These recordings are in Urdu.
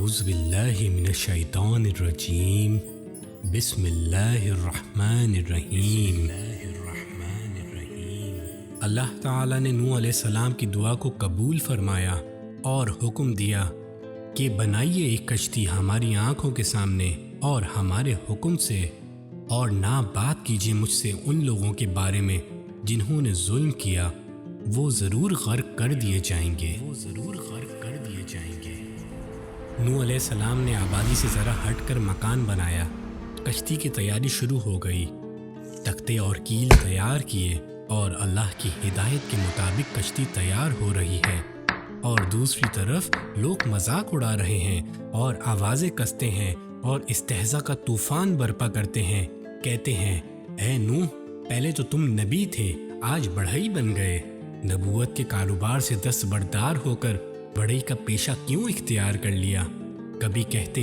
اعوذ باللہ من الشیطان الرجیم بسم اللہ الرحمن الرحیم۔ اللہ تعالیٰ نے نوح علیہ السلام کی دعا کو قبول فرمایا اور حکم دیا کہ بنائیے ایک کشتی ہماری آنکھوں کے سامنے اور ہمارے حکم سے، اور نہ بات کیجیے مجھ سے ان لوگوں کے بارے میں جنہوں نے ظلم کیا، وہ ضرور غرق کر دیے جائیں گے۔ نوح علیہ السلام نے آبادی سے ذرا ہٹ کر مکان بنایا، کشتی کی تیاری شروع ہو گئی، تختے اور کیل تیار کیے اور اللہ کی ہدایت کے مطابق کشتی تیار ہو رہی ہے، اور دوسری طرف لوگ مذاق اڑا رہے ہیں اور آوازیں کستے ہیں اور استہزاء کا طوفان برپا کرتے ہیں، کہتے ہیں اے نوح، پہلے تو تم نبی تھے، آج بڑھئی بن گئے، نبوت کے کاروبار سے دستبردار ہو کر بڑھئی کا پیشہ کیوں اختیار کر لیا؟ کبھی کہتے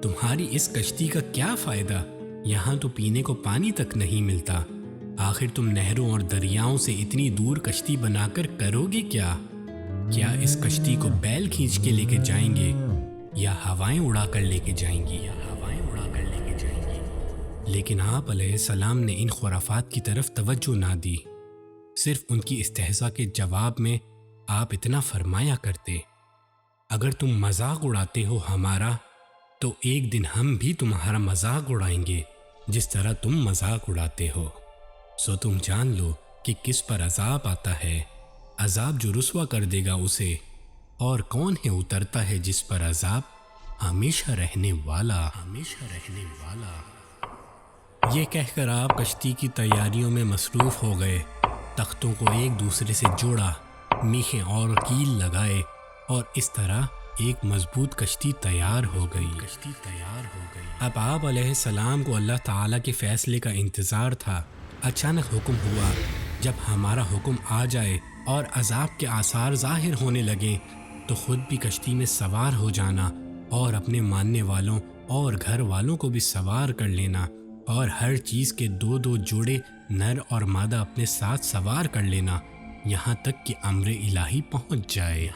تمہاری اس کشتی کا کیا فائدہ، یہاں تو پینے کو پانی تک نہیں ملتا، آخر تم نہروں اور دریاؤں سے اتنی دور کشتی بنا کر کرو گے کیا؟ کیا اس کشتی کو بیل کھینچ کے لے کے جائیں گے یا ہوائیں اڑا کر لے کے جائیں گی؟ لیکن آپ علیہ السلام نے ان خرافات کی طرف توجہ نہ دی، صرف ان کی استہزاء کے جواب میں آپ اتنا فرمایا کرتے، اگر تم مذاق اڑاتے ہو ہمارا تو ایک دن ہم بھی تمہارا مذاق اڑائیں گے جس طرح تم مذاق اڑاتے ہو، سو تم جان لو کہ کس پر عذاب آتا ہے، عذاب جو رسوا کر دے گا اسے، اور کون ہے اترتا ہے جس پر عذاب ہمیشہ رہنے والا۔ یہ کہہ کر آپ کشتی کی تیاریوں میں مصروف ہو گئے، تختوں کو ایک دوسرے سے جوڑا، میخیں اور کیل لگائے، اور اس طرح ایک مضبوط کشتی تیار ہو گئی۔ اب آپ علیہ السلام کو اللہ تعالیٰ کے فیصلے کا انتظار تھا۔ اچانک حکم ہوا، جب ہمارا حکم آ جائے اور عذاب کے آثار ظاہر ہونے لگیں تو خود بھی کشتی میں سوار ہو جانا اور اپنے ماننے والوں اور گھر والوں کو بھی سوار کر لینا، اور ہر چیز کے دو دو جوڑے نر اور مادہ اپنے ساتھ سوار کر لینا، یہاں تک کہ امر الہی پہنچ جائے۔